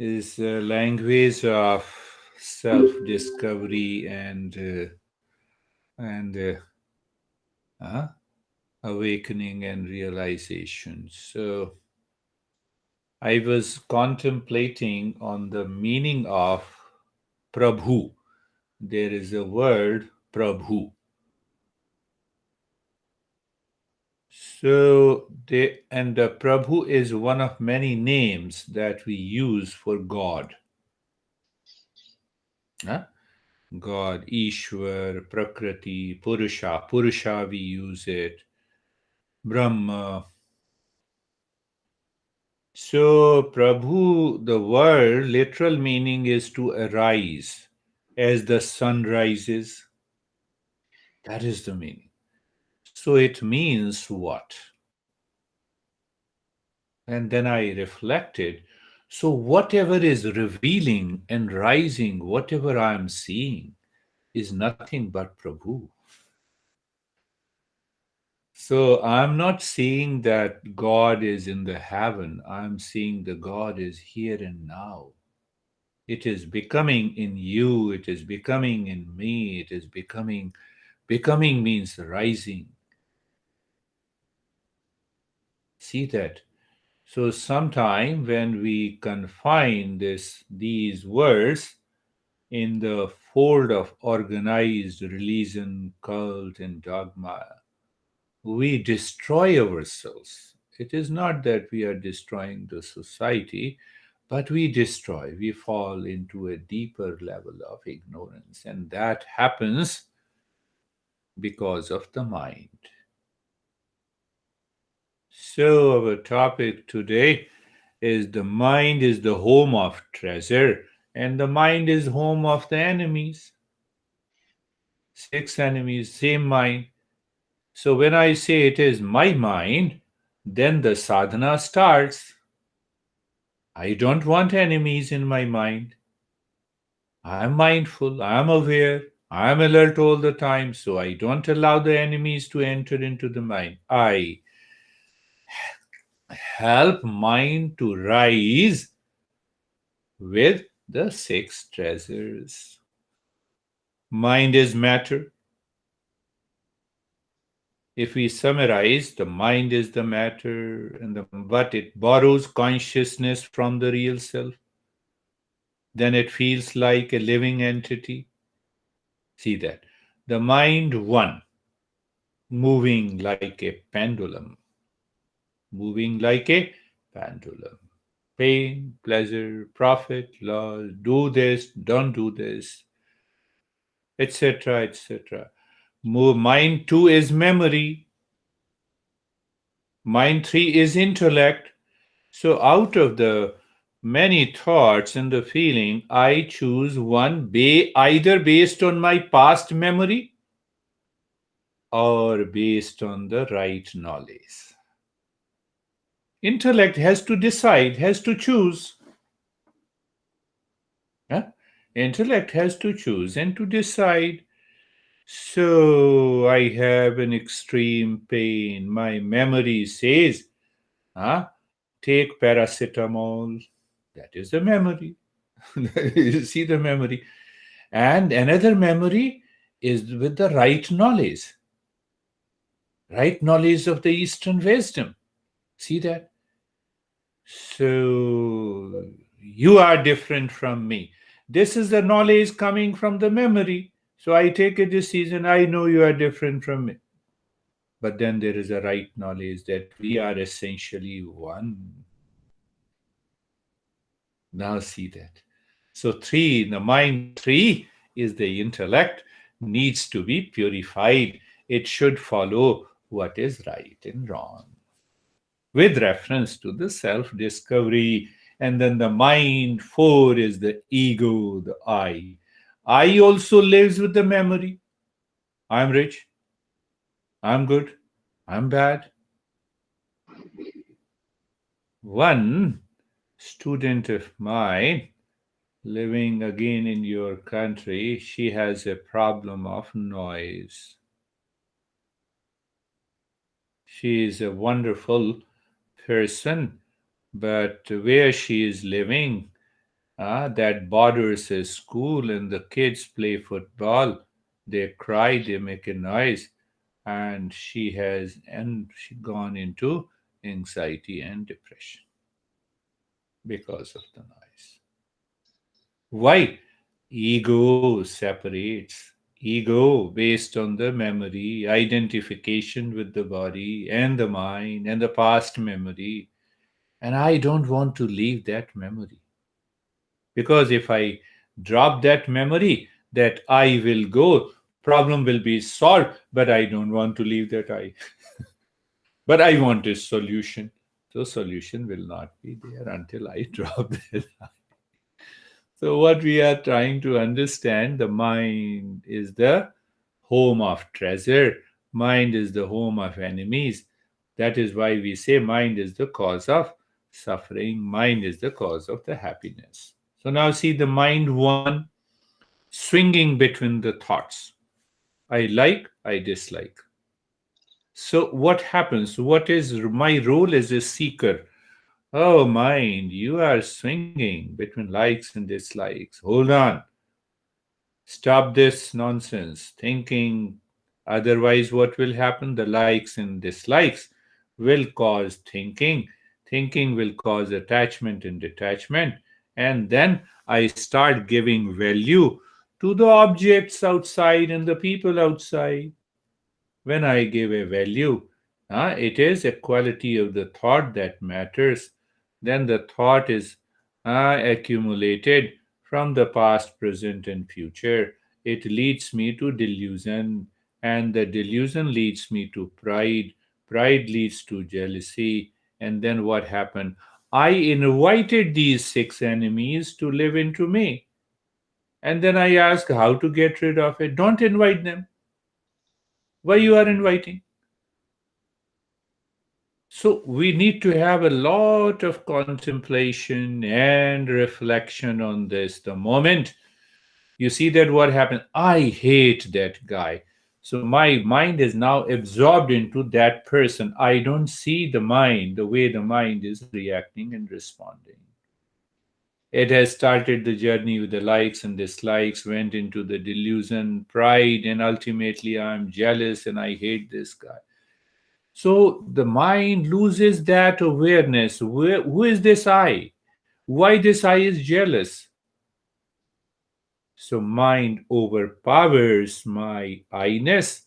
is a language of self-discovery and awakening and realization. So I was contemplating on the meaning of Prabhu. There is a word Prabhu. So Prabhu is one of many names that we use for God. Huh? God, Ishwar, Prakriti, Purusha. Purusha we use it. Brahma. So Prabhu, the word literal meaning is to arise as the sun rises. That is the meaning. So it means what? And then I reflected. So whatever is revealing and rising, whatever I am seeing, is nothing but Prabhu. So I'm not seeing that God is in the heaven. I'm seeing the God is here and now. It is becoming in you. It is becoming in me. It is becoming. Becoming means rising. See that? So sometime when we confine these words in the fold of organized religion, cult, and dogma, we destroy ourselves. It is not that we are destroying the society, but we fall into a deeper level of ignorance, and that happens because of the mind. So, our topic today is the mind is the home of treasure, and the mind is home of the enemies. Six enemies, same mind. So, when I say it is my mind, then the sadhana starts. I don't want enemies in my mind. I am mindful, I am aware, I am alert all the time, so I don't allow the enemies to enter into the mind. I help mind to rise with the six treasures. Mind is matter. If we summarize, the mind is the matter, but it borrows consciousness from the real self. Then it feels like a living entity. See that. The mind, one, moving like a pendulum. Moving like a pendulum. Pain, pleasure, profit, loss, do this, don't do this, etc., etc. Mind two is memory. Mind three is intellect. So, out of the many thoughts and the feeling, I choose one either based on my past memory or based on the right knowledge. Intellect has to decide, has to choose. Huh? Intellect has to choose and to decide. So I have an extreme pain. My memory says, huh? Take paracetamol. That is the memory. You see the memory. And another memory is with the right knowledge of the Eastern wisdom. See that? So you are different from me. This is the knowledge coming from the memory. So I take a decision. I know you are different from me. But then there is a right knowledge that we are essentially one. Now see that. So, three, the mind three is the intellect, needs to be purified. It should follow what is right and wrong with reference to the self discovery. And then the mind four is the ego, the I. I also lives with the memory. I'm rich. I'm good. I'm bad. One student of mine living again in your country, she has a problem of noise. She is a wonderful person, but where she is living, That borders a school and the kids play football. They cry, they make a noise, and she gone into anxiety and depression because of the noise. Why? Ego separates. Ego based on the memory, identification with the body and the mind and the past memory. And I don't want to leave that memory. Because if I drop that memory, that I will go, problem will be solved, but I don't want to leave that I. But I want a solution. So solution will not be there until I drop that. So, what we are trying to understand, the mind is the home of treasure, mind is the home of enemies. That is why we say mind is the cause of suffering, mind is the cause of the happiness. So, now see the mind one, swinging between the thoughts. I like, I dislike. So, what happens? What is my role as a seeker? Oh, mind, you are swinging between likes and dislikes. Hold on. Stop this nonsense. Thinking otherwise, what will happen? The likes and dislikes will cause thinking. Thinking will cause attachment and detachment. And then I start giving value to the objects outside and the people outside. When I give a value, it is a quality of the thought that matters. Then the thought is accumulated from the past, present, and future. It leads me to delusion, and the delusion leads me to pride. Pride leads to jealousy. And then what happened? I invited these six enemies to live into me. And then I ask how to get rid of it. Don't invite them. Why you are inviting? So we need to have a lot of contemplation and reflection on this. The moment you see that what happened, I hate that guy. So my mind is now absorbed into that person. I don't see the mind, the way the mind is reacting and responding. It has started the journey with the likes and dislikes, went into the delusion, pride, and ultimately I'm jealous and I hate this guy. So the mind loses that awareness. Who is this I? Why this I is jealous? So mind overpowers my I-ness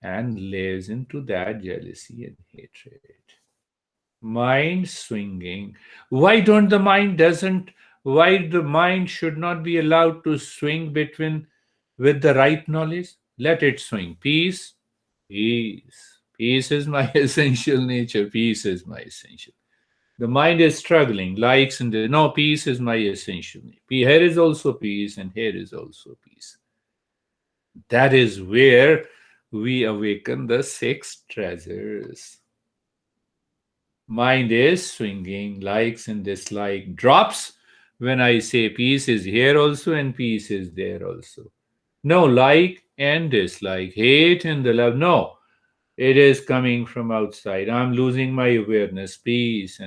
and lives into that jealousy and hatred. Mind swinging. Why don't the mind doesn't why the mind should not be allowed to swing between with the right knowledge? Let it swing. Peace, peace. Peace is my essential nature. Peace is my essential. The mind is struggling, likes and no, peace is my essential need. Here is also peace, and here is also peace. That is where we awaken the six treasures. Mind is swinging, likes and dislike drops when I say peace is here also and peace is there also. No like and dislike, hate and the love. No, it is coming from outside. I'm losing my awareness, peace,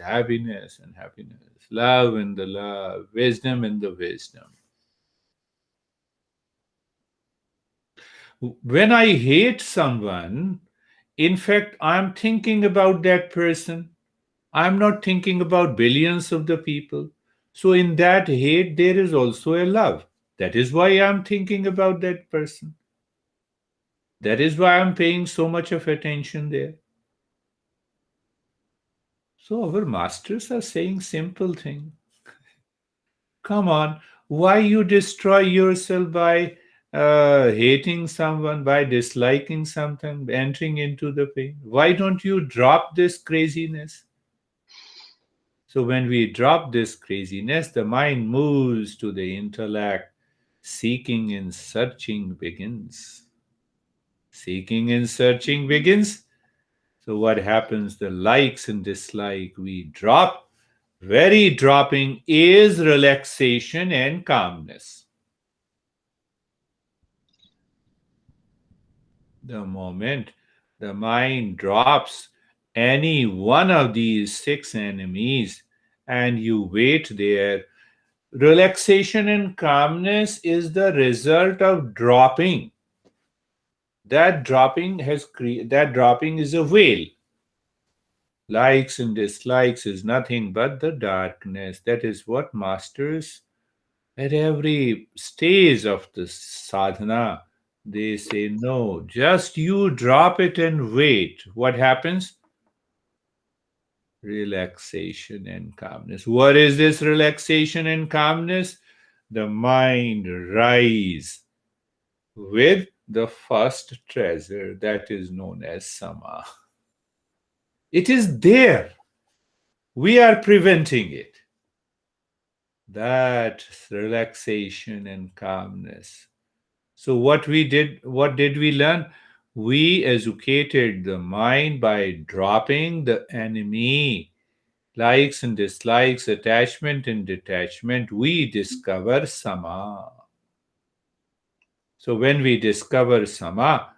happiness and happiness, love and the love, wisdom and the wisdom. When I hate someone, in fact, I'm thinking about that person. I'm not thinking about billions of the people. So, in that hate, there is also a love. That is why I'm thinking about that person. That is why I'm paying so much of attention there. So, our masters are saying simple thing. Come on, why you destroy yourself by hating someone, by disliking something, entering into the pain? Why don't you drop this craziness? So when we drop this craziness, the mind moves to the intellect. Seeking and searching begins. Seeking and searching begins. So what happens? The likes and dislike we drop. Very dropping is relaxation and calmness. The moment the mind drops any one of these six enemies and you wait there, Relaxation and calmness is the result of dropping. That dropping is a veil. Likes and dislikes is nothing but the darkness. That is what masters at every stage of the sadhana. They say, no, just you drop it and wait. What happens? Relaxation and calmness. What is this relaxation and calmness? The mind rise with the first treasure that is known as sama. It is there. We are preventing it. That relaxation and calmness. So what did we learn? We educated the mind by dropping the enemy, likes and dislikes, attachment and detachment. We discover sama. So when we discover sama,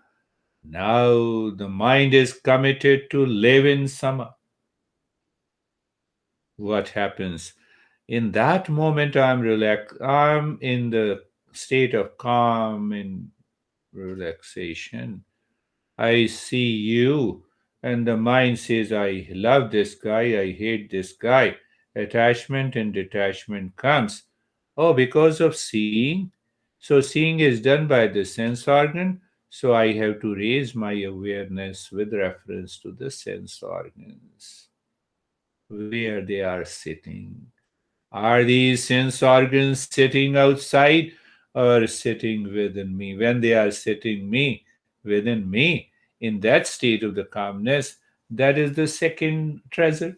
now the mind is committed to live in sama. What happens? In that moment, I'm relaxed. I'm in the state of calm and relaxation. I see you, and the mind says, I love this guy, I hate this guy. Attachment and detachment comes. Oh, because of seeing? So, seeing is done by the sense organ, so I have to raise my awareness with reference to the sense organs, where they are sitting. Are these sense organs sitting outside or sitting within me? When they are sitting within me, in that state of the calmness, that is the second treasure.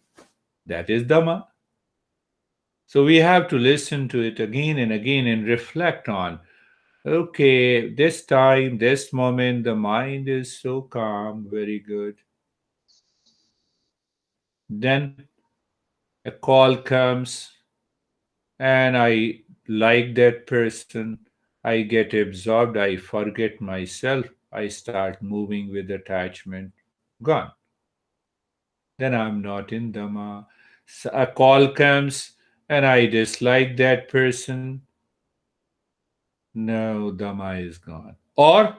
That is Dhamma. So we have to listen to it again and again and reflect on, okay, this time, this moment, the mind is so calm, very good. Then a call comes, and I like that person. I get absorbed, I forget myself, I start moving with attachment. Gone. Then I'm not in Dhamma. A call comes and I dislike that person. No, Dhamma is gone. Or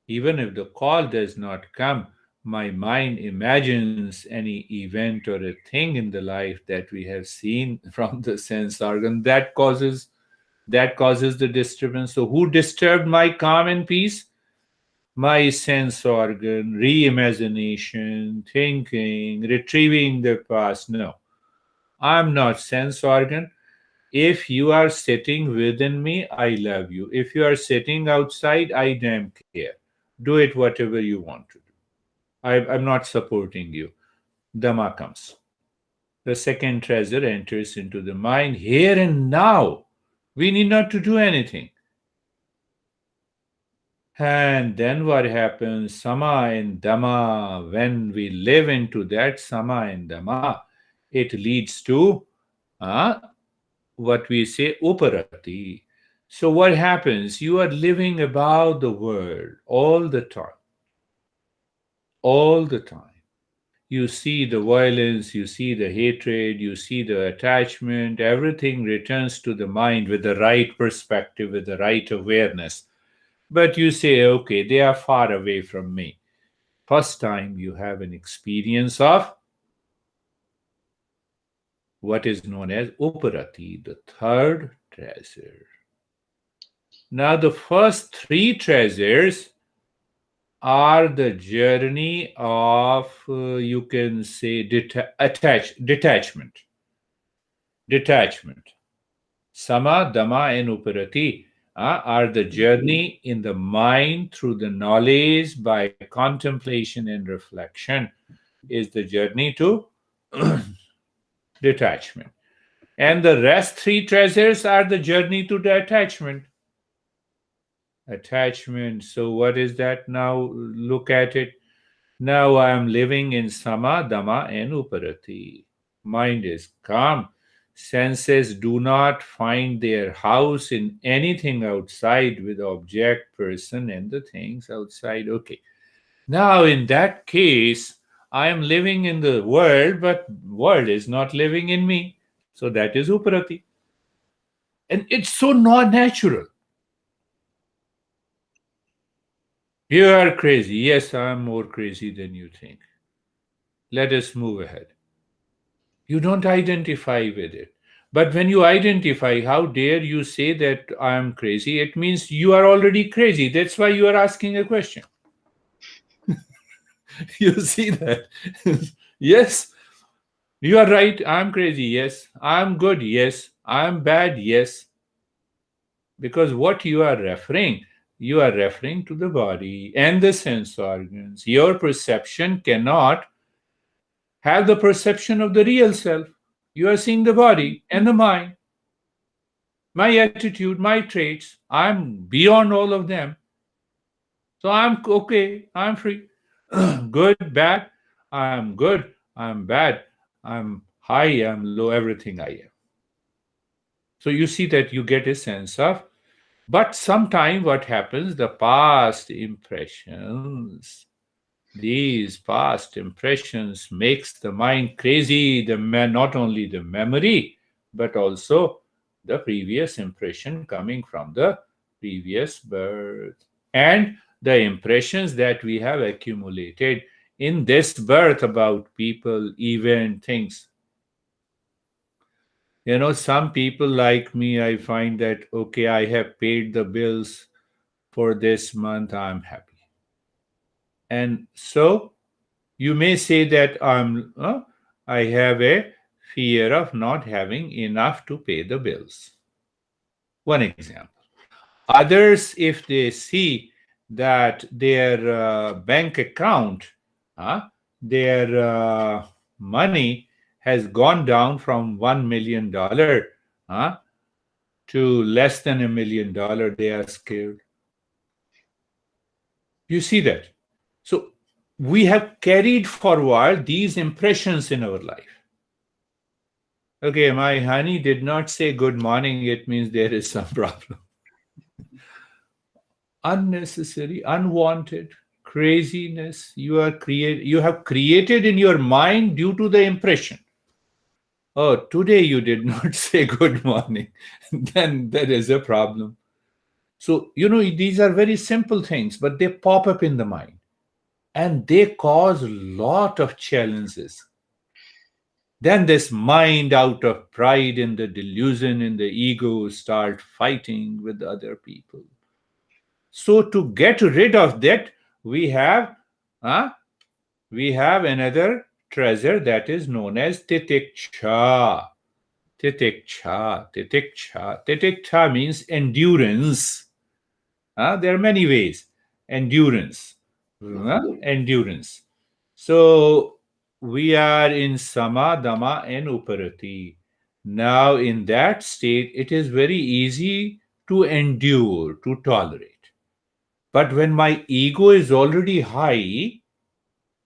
even if the call does not come, my mind imagines any event or a thing in the life that we have seen from the sense organ that causes the disturbance. So who disturbed my calm and peace? My sense organ, reimagination, thinking, retrieving the past. No, I'm not sense organ. If you are sitting within me, I love you. If you are sitting outside, I damn care. Do it whatever you want to do. I'm not supporting you. Dhamma comes. The second treasure enters into the mind here and now. We need not to do anything. And then what happens? Sama and Dhamma. When we live into that Sama and Dhamma, it leads to uh, what we say uparati. So what happens? You are living about the world all the time. All the time. You see the violence, you see the hatred, you see the attachment, everything returns to the mind with the right perspective, with the right awareness. But you say, okay, they are far away from me. First time you have an experience of what is known as uparati, the third treasure. Now, the first three treasures are the journey of, you can say, detachment. Sama, Dhamma, and Uparati are the journey in the mind through the knowledge by contemplation and reflection, is the journey to detachment. And the rest three treasures are the journey to the attachment. Attachment. So, what is that now? Look at it. Now I am living in Sama, Dhamma, and Uparati. Mind is calm. Senses do not find their house in anything outside with object, person, and the things outside. Okay. Now, in that case, I am living in the world, but world is not living in me. So that is Uparati. And it's so not natural. You are crazy. Yes, I'm more crazy than you think. Let us move ahead. You don't identify with it. But when you identify, how dare you say that I'm crazy? It means you are already crazy. That's why you are asking a question. You see that? Yes, you are right. I'm crazy. Yes. I'm good. Yes. I'm bad. Yes. Because what you are referring to the body and the sense organs. Your perception cannot have the perception of the real self. You are seeing the body and the mind, my attitude, my traits. I'm beyond all of them. So I'm okay. I'm free. Good, bad. I'm good. I'm bad. I'm high. I'm low. Everything I am. So you see that you get a sense of. But sometime what happens, the past impressions, these past impressions makes the mind crazy, not only the memory, but also the previous impression coming from the previous birth. And the impressions that we have accumulated in this birth about people, event, things. Some people like me, I find that, okay, I have paid the bills for this month, I'm happy. And so you may say that I have a fear of not having enough to pay the bills. One example. Others, if they see that their bank account, their money has gone down from $1 million uh, to less than $1 million, they are scared. You see that? So we have carried forward these impressions in our life. Okay, my honey did not say good morning, it means there is some problem. Unnecessary, unwanted craziness you have created in your mind due to the impression. Oh, today you did not say good morning. Then there is a problem. So, these are very simple things, but they pop up in the mind and they cause a lot of challenges. Then this mind, out of pride in the delusion in the ego, start fighting with other people. So to get rid of that, we have uh, we have another treasure that is known as titiksha. Titiksha, titiksha. Titiksha means endurance. There are many ways. Endurance. Endurance. So we are in sama, dama, and uparati. Now, in that state, it is very easy to endure, to tolerate. But when my ego is already high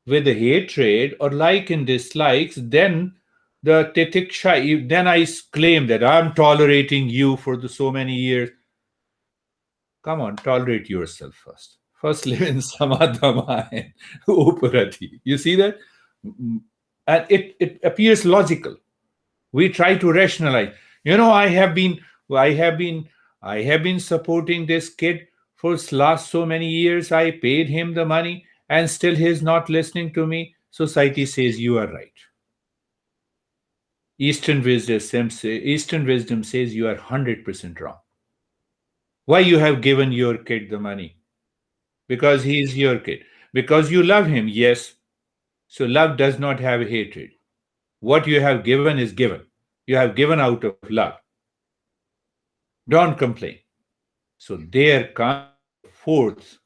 with the hatred or like and dislikes, then the titiksha, then I claim that I'm tolerating you for so many years. Come on, tolerate yourself first. First live in samadhama and uparati. You see that? And it appears logical. We try to rationalize. I have been, I have been supporting this kid for last so many years. I paid him the money and still he's not listening to me. Society says you are right. Eastern wisdom says you are 100% wrong. Why you have given your kid the money? Because he is your kid. Because you love him, yes. So love does not have hatred. What you have given is given. You have given out of love. Don't complain. So there comes the fourth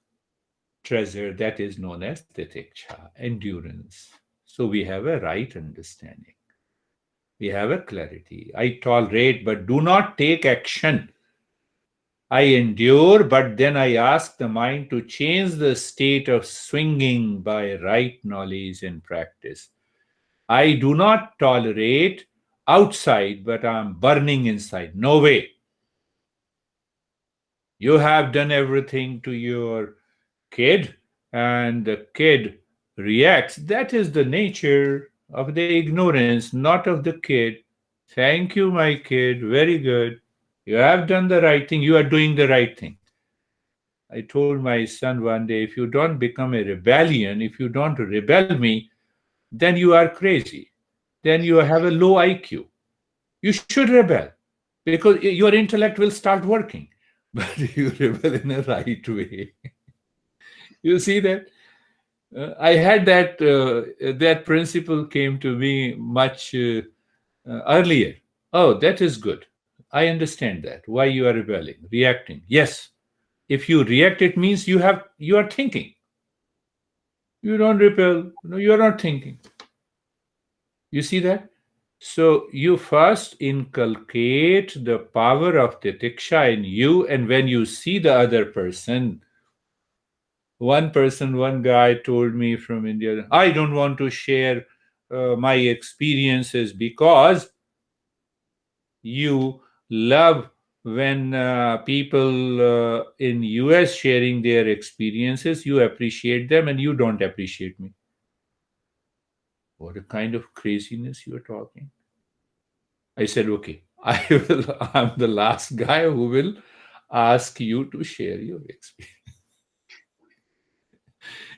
treasure that is known as titiksha, endurance. So we have a right understanding. We have a clarity. I tolerate but do not take action. I endure, but then I ask the mind to change the state of swinging by right knowledge and practice. I do not tolerate outside, but I'm burning inside. No way. You have done everything to your kid, and the kid reacts. That is the nature of the ignorance, not of the kid. Thank you, my kid. Very good. You have done the right thing. You are doing the right thing. I told my son one day, if you don't become a rebellion, if you don't rebel me, then you are crazy. Then you have a low IQ. You should rebel because your intellect will start working. But you rebel in a right way. You see that? I had that principle came to me much earlier. Oh, that is good. I understand that. Why you are rebelling, reacting. Yes, if you react, it means you are thinking. You don't rebel. No, you are not thinking. You see that? So you first inculcate the power of titiksha in you, and when you see the other person, one guy told me from India, I don't want to share my experiences because you love when people in US sharing their experiences, you appreciate them and you don't appreciate me. What a kind of craziness you're talking. I said, okay, I'm the last guy who will ask you to share your experience.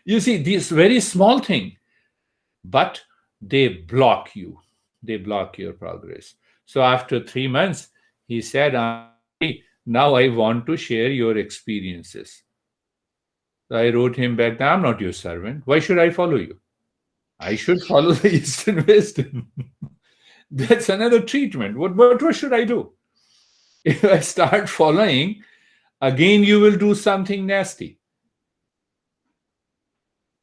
You see, this very small thing, but they block you. They block your progress. So after 3 months, he said, I'm ready. Now I want to share your experiences. So I wrote him back, I'm not your servant. Why should I follow you? I should follow the Eastern wisdom. That's another treatment. What should I do? If I start following, again you will do something nasty.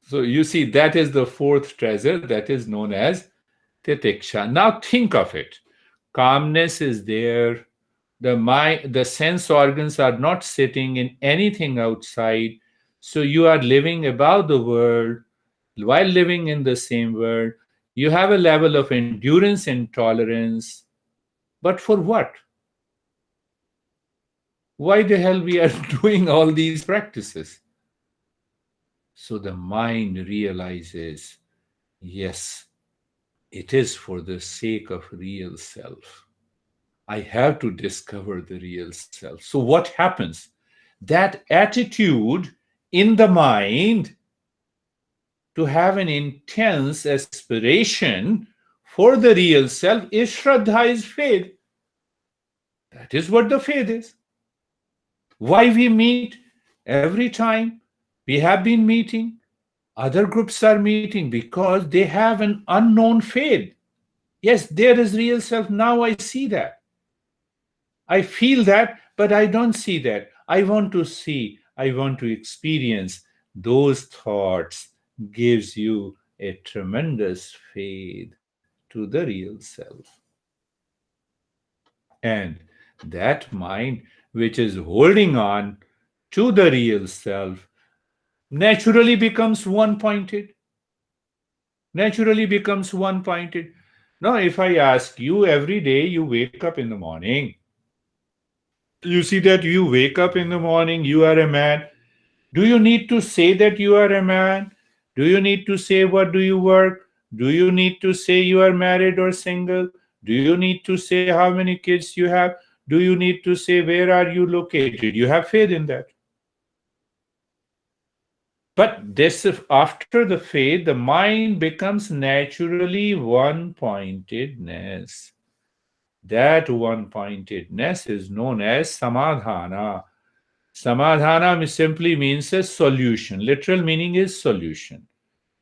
So you see, that is the fourth treasure that is known as titiksha. Now think of it. Calmness is there. The sense organs are not sitting in anything outside. So you are living above the world while living in the same world. You have a level of endurance and tolerance. But for what? Why the hell we are doing all these practices? So the mind realizes, yes, it is for the sake of real self. I have to discover the real self. So what happens? That attitude in the mind to have an intense aspiration for the real self is Shraddha, is faith. That is what the faith is. Why we meet every time we have been meeting, other groups are meeting because they have an unknown faith. Yes, there is real self. Now I see that. I feel that, but I don't see that. I want to see, I want to experience. Those thoughts gives you a tremendous faith to the real self. And that mind which is holding on to the real self naturally becomes one pointed. Naturally becomes one pointed. Now, if I ask you every day you wake up in the morning, you see that you wake up in the morning, you are a man. Do you need to say that you are a man? Do you need to say what do you work? Do you need to say you are married or single? Do you need to say how many kids you have? Do you need to say where are you located? You have faith in that. But this, after the faith, the mind becomes naturally one pointedness. That one pointedness is known as samadhana. Samadhana simply means a solution. Literal meaning is solution.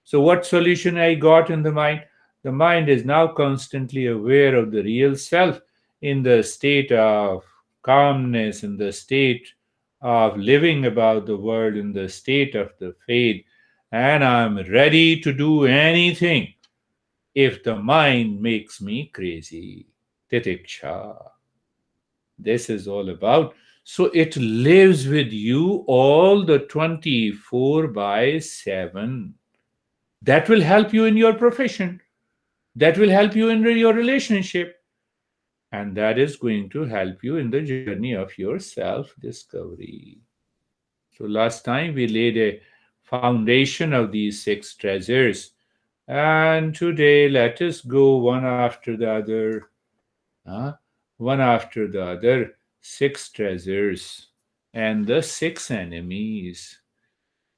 So, what solution I got in the mind? The mind is now constantly aware of the real self in the state of calmness, in the state of living about the world, in the state of the faith, and I'm ready to do anything if the mind makes me crazy. Titiksha. This is all about. So it lives with you all the 24 by 7. That will help you in your profession. That will help you in your relationship. And that is going to help you in the journey of your self discovery. So, last time we laid a foundation of these 6 treasures. And today, let us go one after the other. One after the other. six treasures and the six enemies.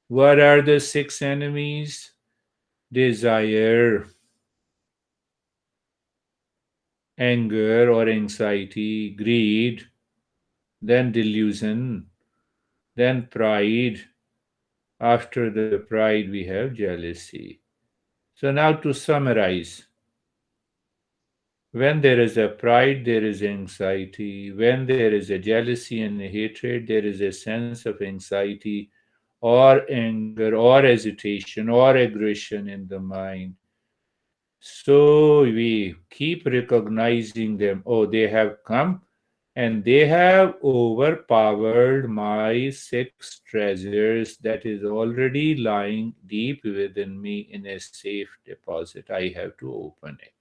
What are the six enemies? Desire, anger or anxiety, greed, then delusion, then pride. After the pride, we have jealousy. So, now to summarize, when there is a pride, there is anxiety. When there is a jealousy and a hatred, there is a sense of anxiety or anger or hesitation or aggression in the mind. So we keep recognizing them. Oh, they have come and they have overpowered my six treasures that is already lying deep within me in a safe deposit. I have to open it.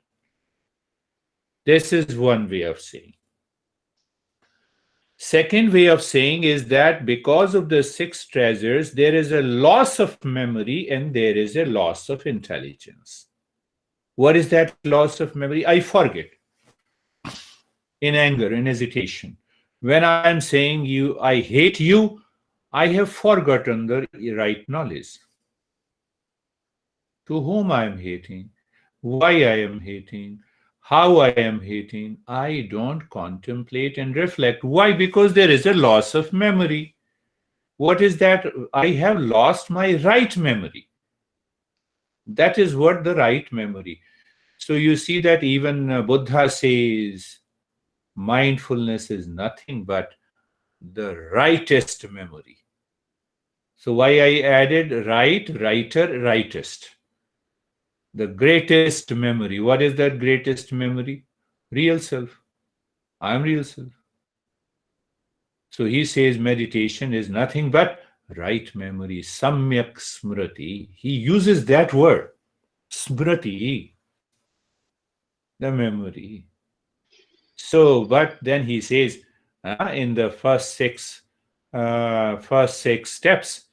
This is one way of saying. Second way of saying is that because of the six treasures, there is a loss of memory and there is a loss of intelligence. What is that loss of memory? I forget in anger, in hesitation. When I am saying you, I hate you, I have forgotten the right knowledge. To whom I am hating, why I am hating, how I am hating, I don't contemplate and reflect. Why? Because there is a loss of memory. What is that? I have lost my right memory. That is what the right memory. So you see that even Buddha says mindfulness is nothing but the rightest memory. So why I added right, writer, rightest. The greatest memory. What is that greatest memory? Real self. I am real self. So he says meditation is nothing but right memory, samyak smriti. He uses that word, smriti, the memory. So, but then he says in the first six steps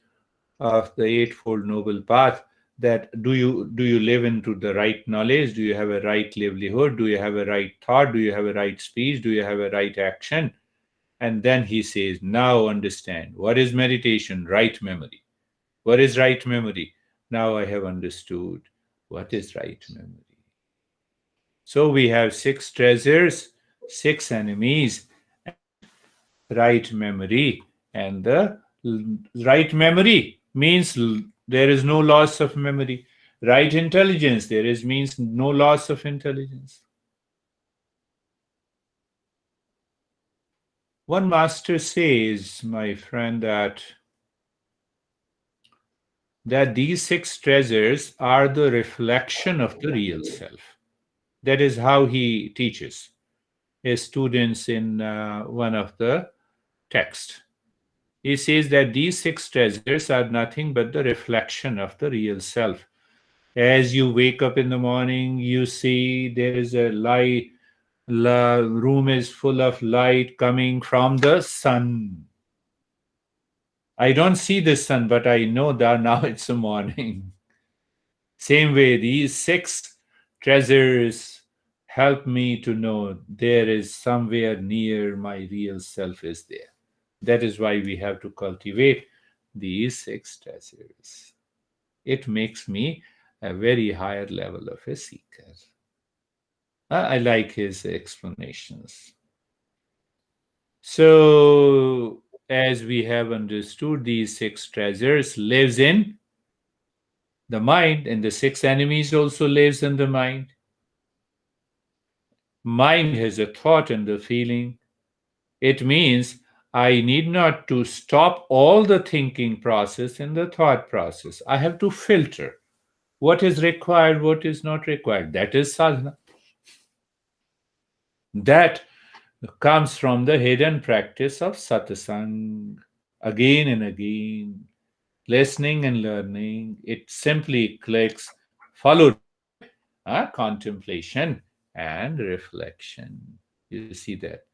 of the Eightfold Noble Path, that do you live into the right knowledge? Do you have a right livelihood? Do you have a right thought? Do you have a right speech? Do you have a right action? And then he says, now understand what is meditation, right memory. What is right memory? Now I have understood what is right memory. So we have six treasures, six enemies, and right memory. And the right memory means there is no loss of memory. Right intelligence, there is means no loss of intelligence. One master says, my friend, that these six treasures are the reflection of the real self. That is how he teaches his students in one of the texts. He says that these six treasures are nothing but the reflection of the real self. As you wake up in the morning, you see there is a light, the room is full of light coming from the sun. I don't see the sun, but I know that now it's the morning. Same way, these six treasures help me to know there is somewhere near my real self is there. That is why we have to cultivate these six treasures. It makes me a very higher level of a seeker. I like his explanations. So, as we have understood, these six treasures lives in the mind, and the six enemies also lives in the mind. Mind has a thought and a feeling. It means I need not to stop all the thinking process and the thought process. I have to filter what is required, what is not required. That is sadhana. That comes from the hidden practice of satsang, again and again, listening and learning. It simply clicks, followed by contemplation and reflection. You see that?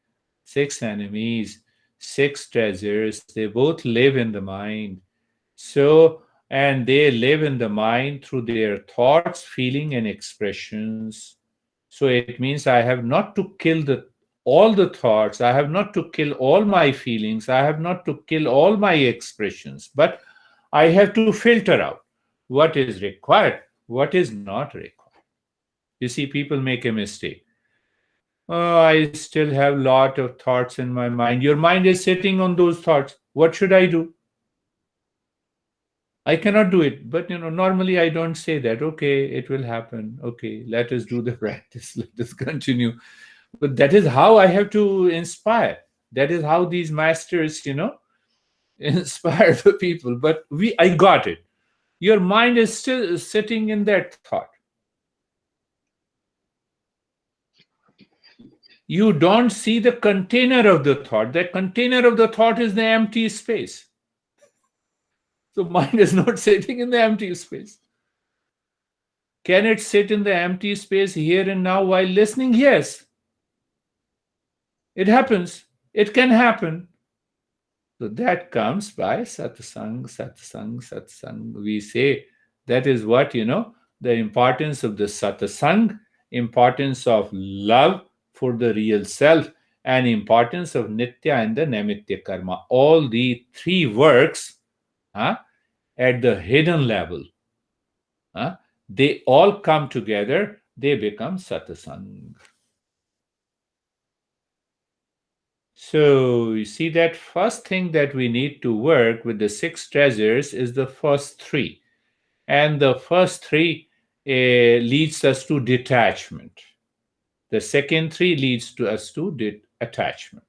Six enemies, six treasures, they both live in the mind. So, and they live in the mind through their thoughts, feeling, and expressions. So it means I have not to kill all the thoughts. I have not to kill all my feelings. I have not to kill all my expressions. But I have to filter out what is required, what is not required. You see, people make a mistake. Oh, I still have lot of thoughts in my mind. Your mind is sitting on those thoughts. What should I do? I cannot do it. But normally I don't say that. Okay, it will happen. Okay, let us do the practice. Let us continue. But that is how I have to inspire. That is how these masters, inspire the people. But I got it. Your mind is still sitting in that thought. You don't see the container of the thought. That container of the thought is the empty space. So mind is not sitting in the empty space. Can it sit in the empty space here and now while listening? Yes, it happens. It can happen. So that comes by satsang, satsang, satsang. We say that is what, the importance of the satsang, importance of love for the real self, and importance of nitya and the naimitya karma. All the three works huh, at the hidden level, huh, they all come together, they become satsang. So you see that first thing that we need to work with the six treasures is the first three. And the first three leads us to detachment. The second three leads to us to attachment.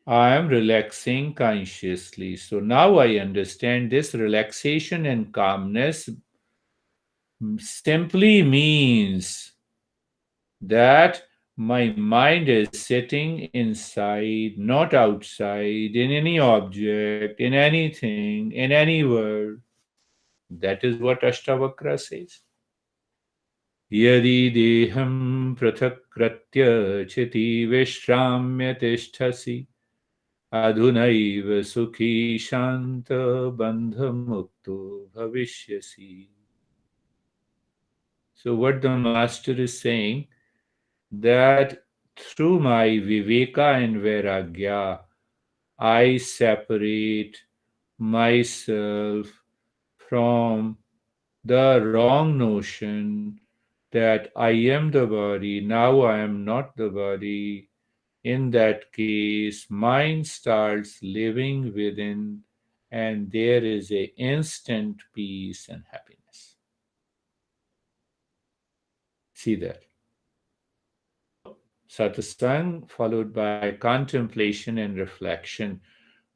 I am relaxing consciously. So now I understand this relaxation and calmness simply means that my mind is sitting inside, not outside, in any object, in anything, in any word. That is what Ashtavakra says. Yadi deham prathakratya chiti vishramya tisthasi adhunaiva sukhi shanta bandha mukto bhavishyasi. So what the master is saying, that through my viveka and vairagya, I separate myself from the wrong notion that I am the body, now I am not the body. In that case, mind starts living within, and there is a instant peace and happiness. See that. Satsang followed by contemplation and reflection.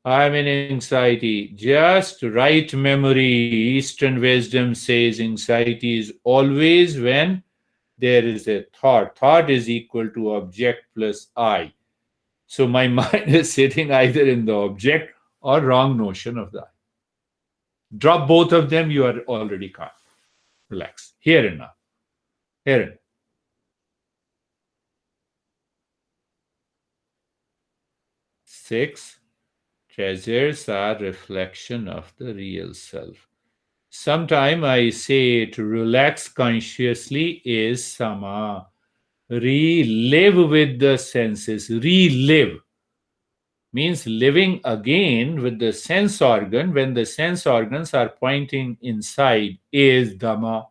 I'm in anxiety. Just right memory. Eastern wisdom says anxiety is always when there is a thought. Thought is equal to object plus I. So my mind is sitting either in the object or wrong notion of the I. Drop both of them, you are already calm. Relax. Here and now. Here and now. Six, treasures are reflection of the real self. Sometime I say to relax consciously is sama. Relive with the senses. Relive means living again with the sense organ when the sense organs are pointing inside is dhamma.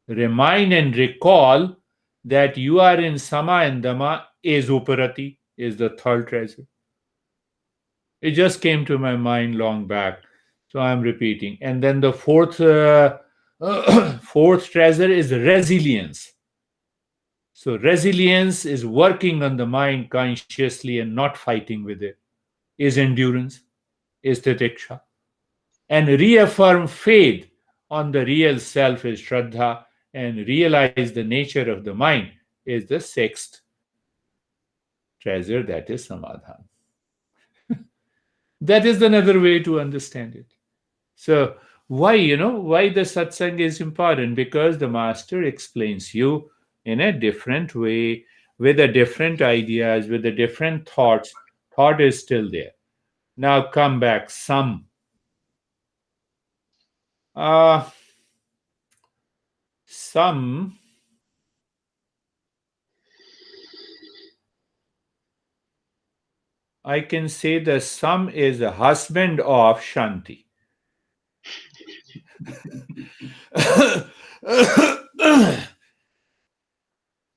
Remind and recall that you are in sama and dhamma is uparati, is the third treasure. It just came to my mind long back, so I'm repeating. And then the fourth fourth treasure is resilience. So resilience is working on the mind consciously and not fighting with it. Is endurance, is titiksha. And reaffirm faith on the real self is shraddha, and realize the nature of the mind is the sixth treasure, that is samadhan. That is another way to understand it. So why the satsang is important? Because the master explains you in a different way, with a different ideas, with the different thoughts. Thought is still there. Now come back. Uh, some I can say the sum is a husband of Shanti.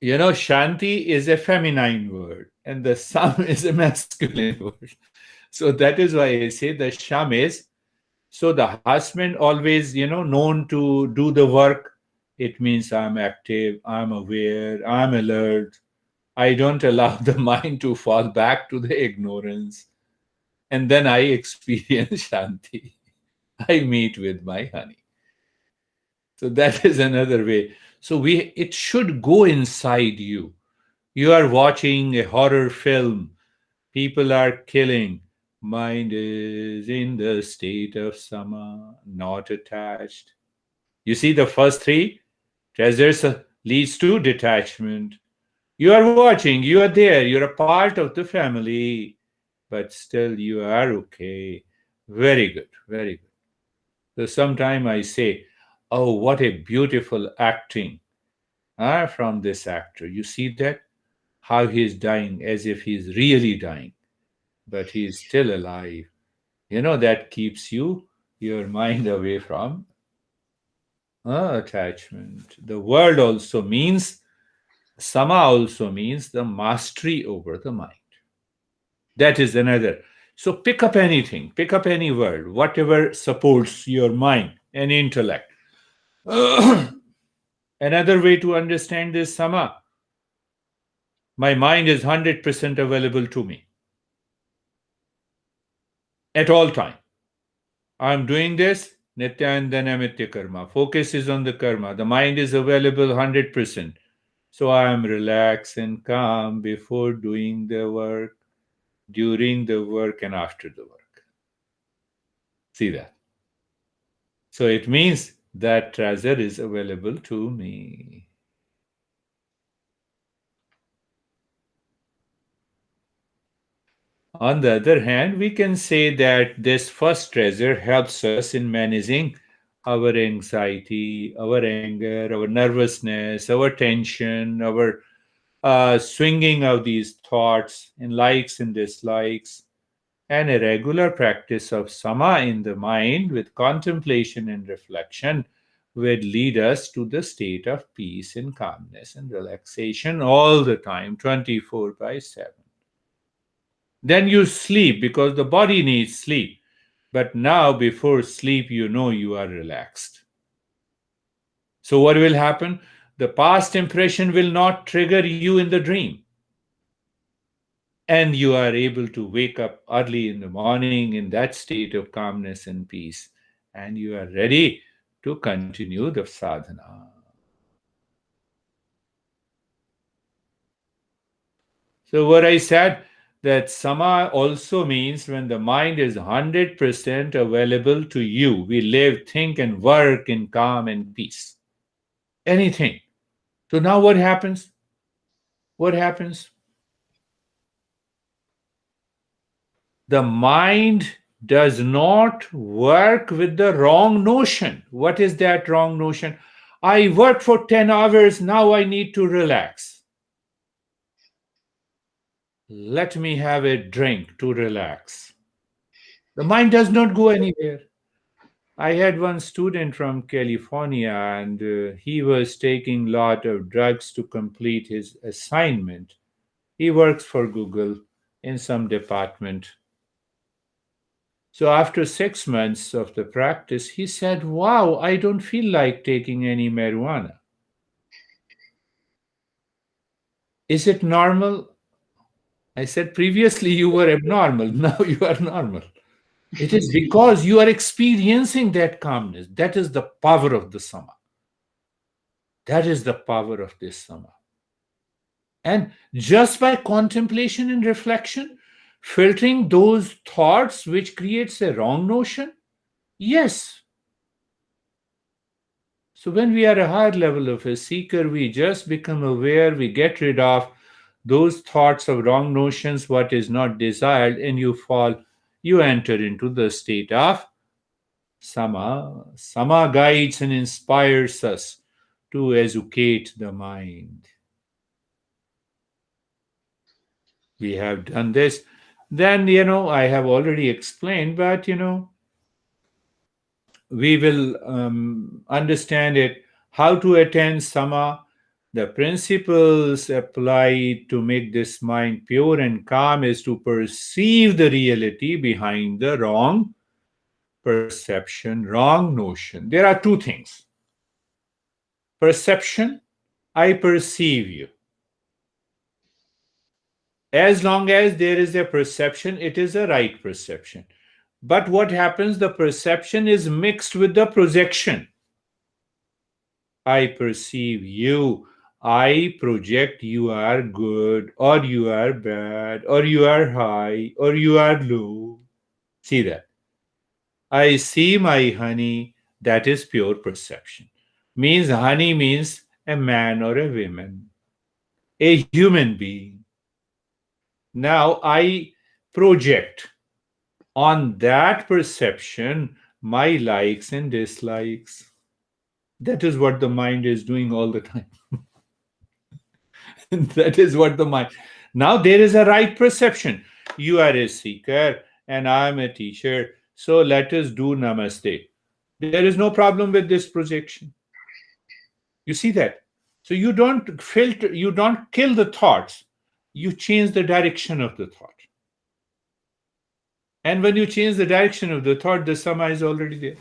Shanti is a feminine word and the sum is a masculine word. So that is why I say the sham is. So the husband always, known to do the work. It means I'm active, I'm aware, I'm alert. I don't allow the mind to fall back to the ignorance. And then I experience Shanti. I meet with my honey. So that is another way. So it should go inside you. You are watching a horror film. People are killing. Mind is in the state of sama, not attached. You see the first three treasures leads to detachment. You are watching, you are there, you're a part of the family, but still you are okay. Very good, very good. So sometime I say, oh, what a beautiful acting from this actor. You see that? How he is dying as if he is really dying, but he is still alive. That keeps your mind away from attachment. The word also means, sama also means the mastery over the mind. That is another. So pick up anything, pick up any word, whatever supports your mind and intellect. Another way to understand this sama, my mind is 100% available to me at all time. I'm doing this, nitya and nitya karma. Focus is on the karma. The mind is available 100%. So I am relaxed and calm before doing the work, during the work, and after the work. See that? So it means that treasure is available to me. On the other hand, we can say that this first treasure helps us in managing our anxiety, our anger, our nervousness, our tension, our swinging of these thoughts and likes and dislikes. And a regular practice of sama in the mind with contemplation and reflection will lead us to the state of peace and calmness and relaxation all the time, 24 by 7. Then you sleep because the body needs sleep. But now, before sleep, you are relaxed. So, what will happen? The past impression will not trigger you in the dream. And you are able to wake up early in the morning in that state of calmness and peace. And you are ready to continue the sadhana. So, what I said, that sama also means when the mind is 100% available to you, we live, think, and work in calm and peace. Anything. So, now what happens? What happens? The mind does not work with the wrong notion. What is that wrong notion? I worked for 10 hours, now I need to relax. Let me have a drink to relax. The mind does not go anywhere. I had one student from California and he was taking a lot of drugs to complete his assignment. He works for Google in some department. So after 6 months of the practice, he said, wow, I don't feel like taking any marijuana. Is it normal? I said, previously you were abnormal. Now you are normal. It is because you are experiencing that calmness. That is the power of the sama. That is the power of this sama. And just by contemplation and reflection, filtering those thoughts which creates a wrong notion, yes. So when we are a higher level of a seeker, we just become aware, we get rid of those thoughts of wrong notions, what is not desired, and you enter into the state of sama. Sama guides and inspires us to educate the mind. We have done this. Then, I have already explained, but, we will understand it. How to attain sama. The principles applied to make this mind pure and calm is to perceive the reality behind the wrong perception, wrong notion. There are two things: perception, I perceive you. As long as there is a perception, it is a right perception. But what happens? The perception is mixed with the projection. I perceive you. I project you are good, or you are bad, or you are high, or you are low. See that? I see my honey. That is pure perception. Means honey means a man or a woman, a human being. Now I project on that perception my likes and dislikes. That is what the mind is doing all the time. That is what the mind. Now there is a right perception. You are a seeker and I am a teacher. So let us do namaste. There is no problem with this projection. You see that? So you don't filter, you don't kill the thoughts. You change the direction of the thought. And when you change the direction of the thought, the sama is already there.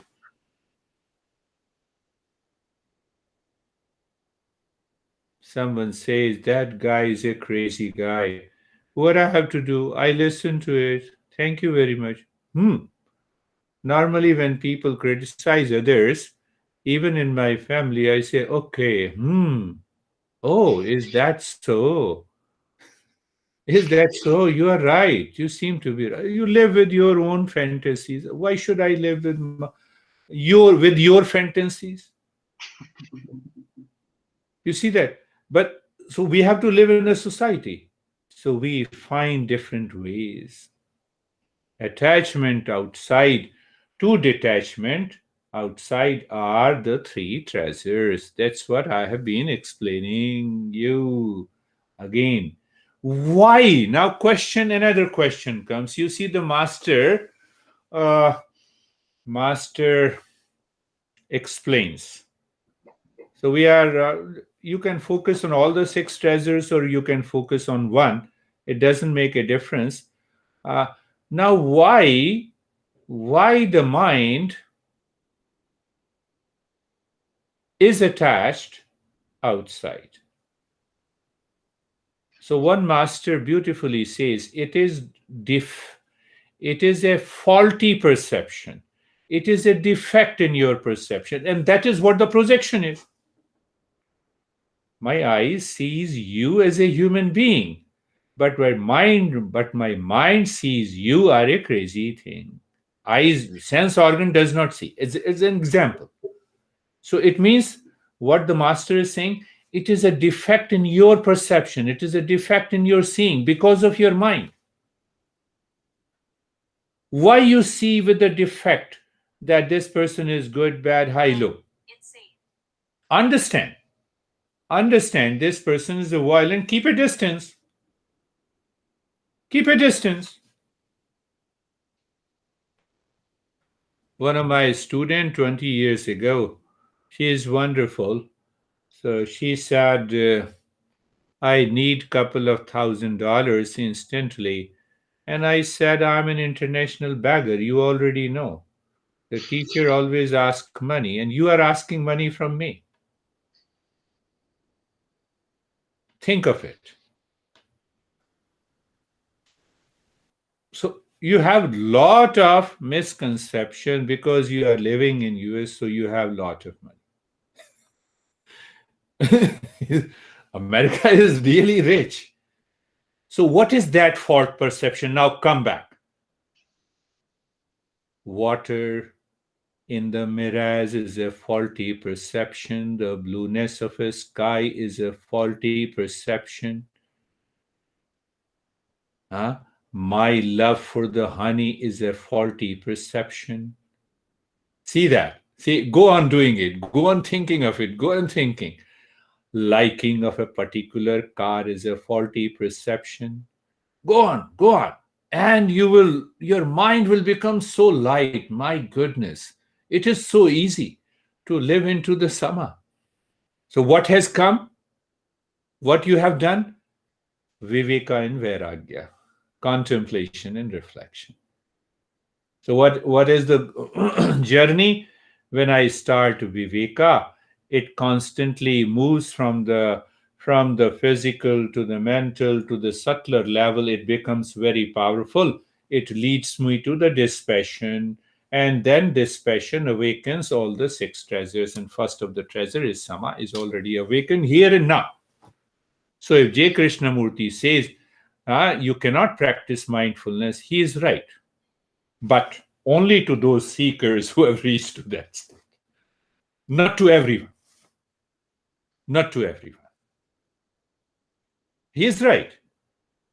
Someone says that guy is a crazy guy. What I have to do? I listen to it. Thank you very much. Normally, when people criticize others, even in my family, I say, okay, oh, is that so? Is that so? You are right. You seem to be right. You live with your own fantasies. Why should I live with your fantasies? You see that? But so we have to live in a society. So we find different ways. Attachment outside to detachment outside are the three treasures. That's what I have been explaining you again. Why? Now another question comes. You see the master explains. So we are you can focus on all the six treasures or you can focus on one. It doesn't make a difference. Uh, now why the mind is attached outside? So one master beautifully says it is a faulty perception. It is a defect in your perception, and that is what the projection is. My eye sees you as a human being, but my mind sees you are a crazy thing. Eyes sense organ does not see. It's an example. So it means what the master is saying, it is a defect in your perception, it is a defect in your seeing because of your mind. Why you see with the defect that this person is good, bad, high, low? Understand. Understand this person is a violent, keep a distance. Keep a distance. One of my students 20 years ago, she is wonderful. So she said, I need couple of $1,000 instantly. And I said, I'm an international beggar. You already know. The teacher always asks money, and you are asking money from me. Think of it. So you have lot of misconception because you are living in US, so you have lot of money. America is really rich. So what is that fault perception? Now come back. Water in the mirage is a faulty perception. The blueness of a sky is a faulty perception. Huh? My love for the honey is a faulty perception. See that? See, go on doing it. Go on thinking of it. Go on thinking. Liking of a particular car is a faulty perception. Go on, go on. and your mind will become so light. My goodness, it is so easy to live into the sama. So what has come? What you have done? Viveka and vairagya, contemplation and reflection. So what is the journey? When I start viveka, it constantly moves from the physical to the mental to the subtler level. It becomes very powerful. It leads me to the dispassion, and then dispassion awakens all the six treasures. And first of the treasure is sama, is already awakened here and now. So if J. Krishnamurti says you cannot practice mindfulness, he is right, but only to those seekers who have reached to that state. Not to everyone. Not to everyone. He is right.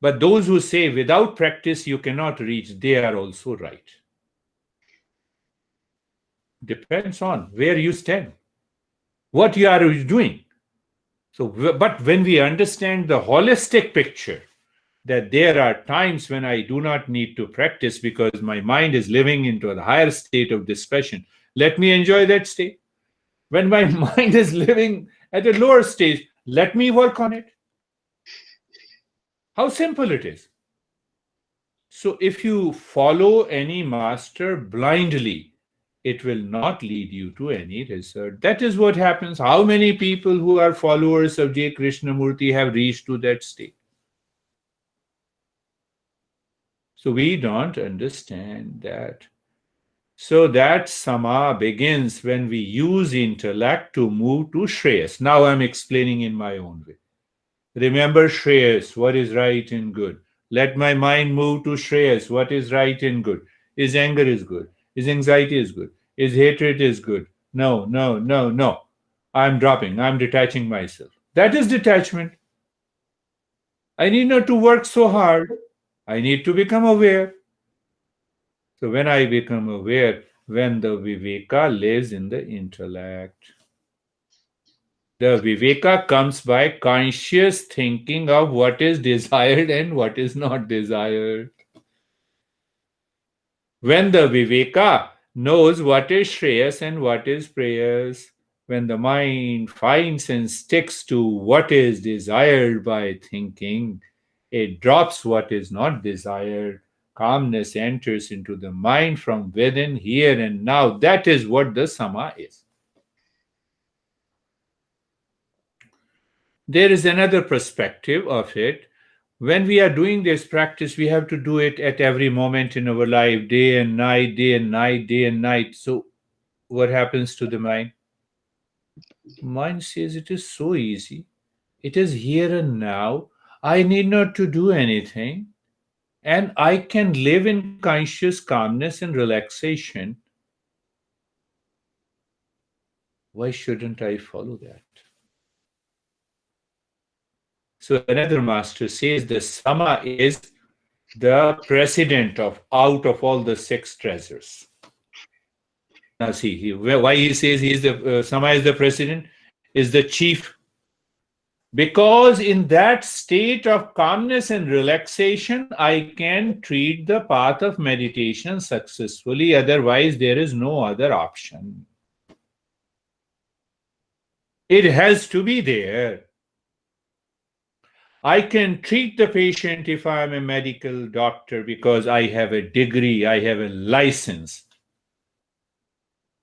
But those who say without practice you cannot reach, they are also right. Depends on where you stand, what you are doing. So, but when we understand the holistic picture, that there are times when I do not need to practice because my mind is living into a higher state of dispassion, let me enjoy that state. When my mind is living at a lower stage, let me work on it. How simple it is. So, if you follow any master blindly, it will not lead you to any result. That is what happens. How many people who are followers of J. Krishnamurti have reached to that state? So, we don't understand that. So, that sama begins when we use intellect to move to Shreyas. Now, I'm explaining in my own way. Remember Shreyas, what is right and good. Let my mind move to Shreyas, what is right and good. Is anger is good? Is anxiety is good? Is hatred is good? No, no, no, no. I'm dropping, I'm detaching myself. That is detachment. I need not to work so hard. I need to become aware. So when I become aware, when the viveka lives in the intellect, the viveka comes by conscious thinking of what is desired and what is not desired. When the viveka knows what is shreyas and what is prayas, when the mind finds and sticks to what is desired by thinking, it drops what is not desired. Calmness enters into the mind from within, here and now. That is what the sama is. There is another perspective of it. When we are doing this practice, we have to do it at every moment in our life, day and night, day and night, day and night. So, what happens to the mind? Mind says it is so easy. It is here and now. I need not to do anything. And I can live in conscious calmness and relaxation. Why shouldn't I follow that? So another master says the sama is the president of out of all the six treasures. Now see, why he says he is the sama is the president, is the chief, because in that state of calmness and relaxation I can treat the path of meditation successfully. Otherwise, there is no other option. It has to be there. I can treat the patient if I am a medical doctor because I have a degree, I have a license.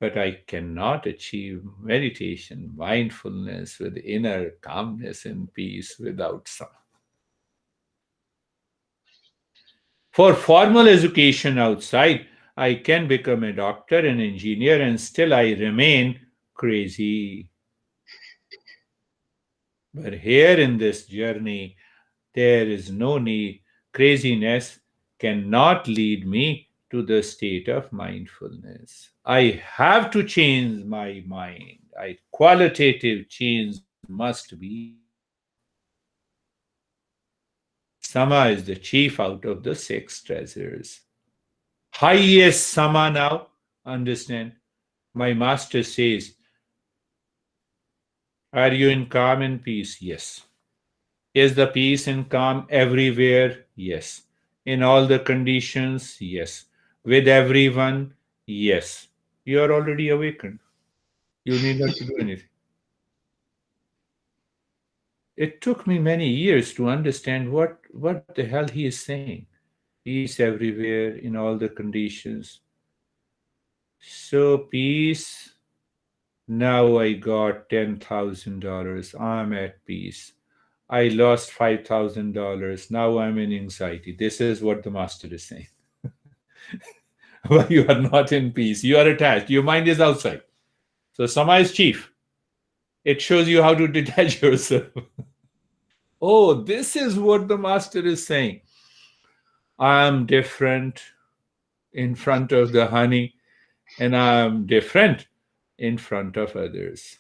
But I cannot achieve meditation, mindfulness with inner calmness and peace without some. For formal education outside, I can become a doctor, an engineer, and still I remain crazy. But here in this journey, there is no need. Craziness cannot lead me to the state of mindfulness. I have to change my mind. Qualitative change must be there. Sama is the chief out of the six treasures. Highest Sama now, understand? My master says, are you in calm and peace? Yes. Is the peace and calm everywhere? Yes. In all the conditions, yes. With everyone, yes. You are already awakened. You need not to do anything. It took me many years to understand what the hell he is saying. Peace everywhere, in all the conditions. So, peace. Now I got $10,000. I'm at peace. I lost $5,000. Now I'm in anxiety. This is what the master is saying. But you are not in peace. You are attached. Your mind is outside. So, Sama is chief. It shows you how to detach yourself. Oh, this is what the master is saying. I am different in front of the honey, and I am different in front of others.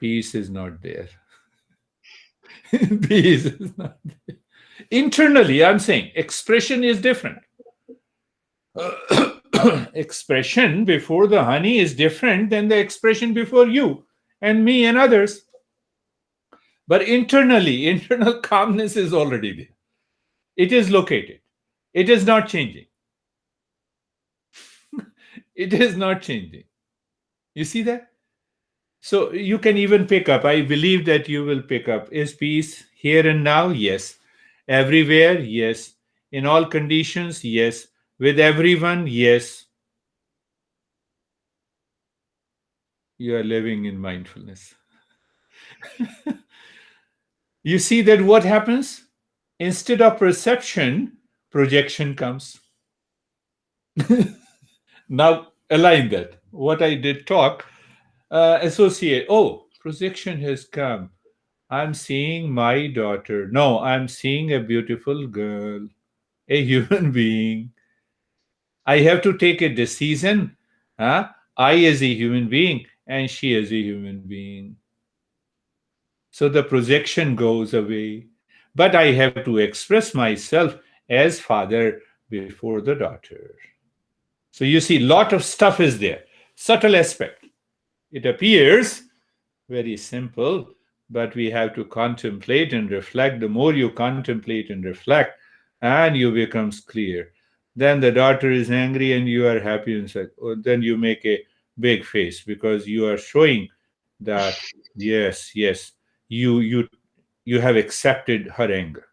Peace is not there. Peace is not there. Internally, I'm saying expression is different. Expression before the honey is different than the expression before you and me and others. But internally, internal calmness is already there. It is located. It is not changing. It is not changing. You see that? So you can even pick up. I believe that you will pick up. Is peace here and now? Yes. Everywhere? Yes. In all conditions? Yes. With everyone? Yes. You are living in mindfulness. You see that what happens? Instead of perception, projection comes. Now align that. What I did talk, associate. Oh, projection has come. I'm seeing my daughter. No, I'm seeing a beautiful girl, a human being. I have to take a decision. Huh? I as a human being and she as a human being. So the projection goes away. But I have to express myself as father before the daughter. So you see, lot of stuff is there. Subtle aspect. It appears very simple, but we have to contemplate and reflect. The more you contemplate and reflect, and you becomes clear. Then the daughter is angry and you are happy inside. Or then you make a big face because you are showing that yes, yes, you have accepted her anger.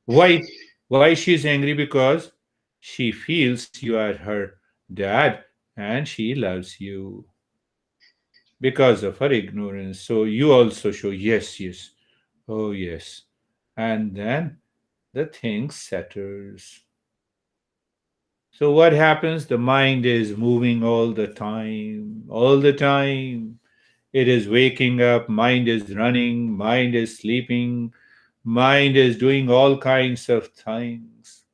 Why? Why she is angry? Because she feels you are her dad and she loves you because of her ignorance. So you also show, yes, yes, oh, yes. And then the thing settles. So what happens? The mind is moving all the time, all the time. It is waking up, mind is running, mind is sleeping, mind is doing all kinds of things.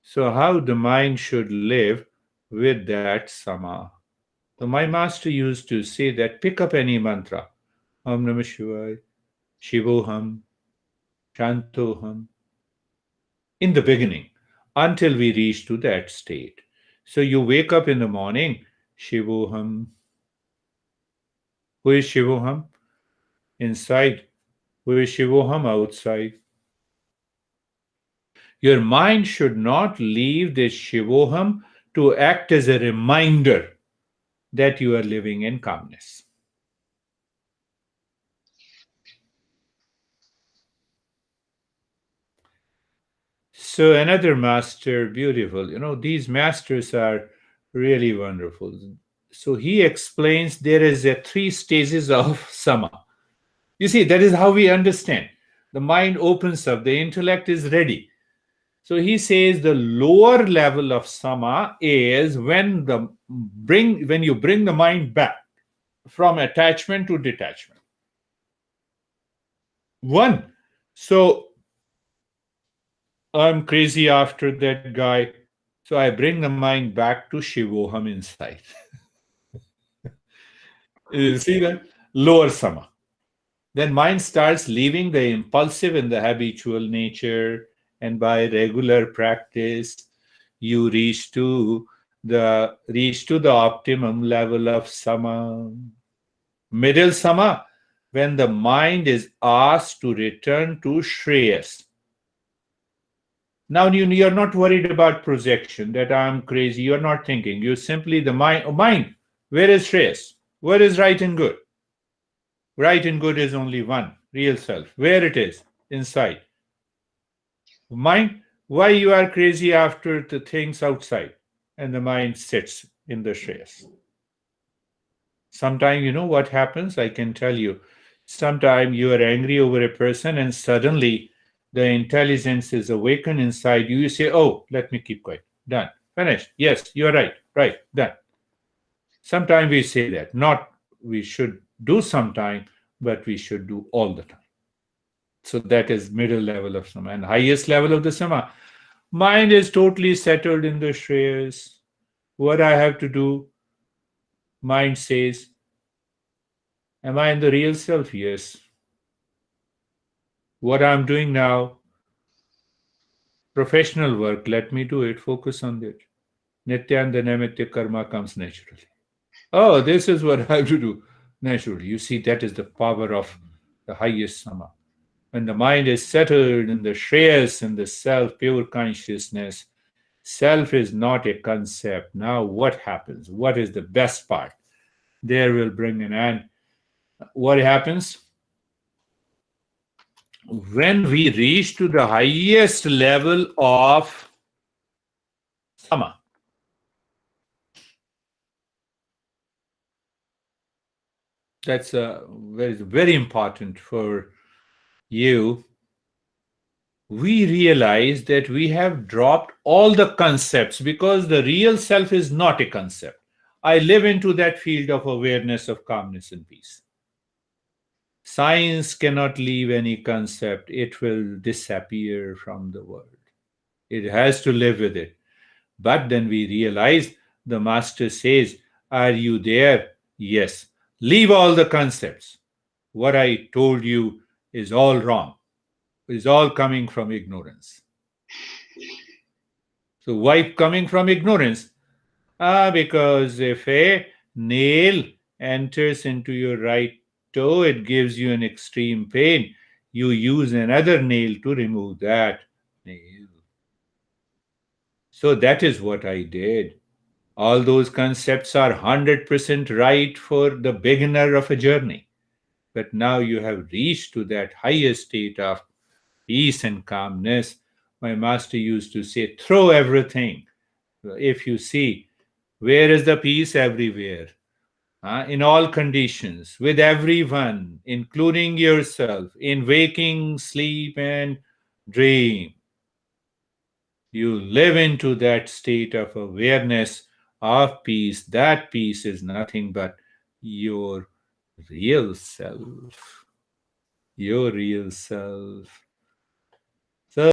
So, how the mind should live with that sama. So, my master used to say that pick up any mantra. Om Namah Shivaya, Shivoham, Shantoham, in the beginning, until we reach to that state. So, you wake up in the morning, Shivoham. Who is Shivoham? Inside. Who is Shivoham? Outside. Your mind should not leave this Shivoham to act as a reminder that you are living in calmness. So another master, beautiful. These masters are really wonderful. So he explains there is a three stages of sama. You see, that is how we understand. The mind opens up, the intellect is ready. So he says the lower level of sama is when you bring the mind back from attachment to detachment. One. So I'm crazy after that guy. So I bring the mind back to Shivoham inside. You see that? Lower sama. Then mind starts leaving the impulsive and the habitual nature, and by regular practice, you reach to the optimum level of sama. Middle sama, when the mind is asked to return to Shreyas. Now you're not worried about projection that I'm crazy. You're not thinking. You're simply the mind. Oh, mind. Where is Shreyas? Where is right and good? Right and good is only one, real self. Where it is? Inside. Mind, why you are crazy after the things outside? And the mind sits in the Shreyas. Sometimes, you know what happens? I can tell you. Sometimes you are angry over a person and suddenly the intelligence is awakened inside you. You say, oh, let me keep quiet. Done. Finished. Yes, you're right. Right. Done. Sometimes we say that. Not we should do sometime, but we should do all the time. So that is middle level of sama. And highest level of the sama. Mind is totally settled in the Shreyas. What I have to do, mind says, am I in the real self? Yes. What I'm doing now, professional work, let me do it, focus on it. Nityanda Naimitya karma comes naturally. Oh, this is what I have to do naturally. You see, that is the power of the highest sama. When the mind is settled in the Shreyas, in the self, pure consciousness, self is not a concept. Now, what happens? What is the best part? There will bring an end. What happens? When we reach to the highest level of sama, that's very important for you. We realize that we have dropped all the concepts because the real self is not a concept. I live into that field of awareness of calmness and peace. Science cannot leave any concept, it will disappear from the world. It has to live with it. But then we realize the master says, are you there? Yes. Leave all the concepts. What I told you is all wrong, is all coming from ignorance. So, why coming from ignorance? Because if a nail enters into your right toe, it gives you an extreme pain. You use another nail to remove that nail. So, that is what I did. All those concepts are 100% right for the beginner of a journey. But now you have reached to that higher state of peace and calmness. My master used to say, throw everything. If you see, where is the peace? Everywhere. In all conditions, with everyone, including yourself, in waking, sleep, and dream. You live into that state of awareness of peace. That peace is nothing but your real self. Your real self.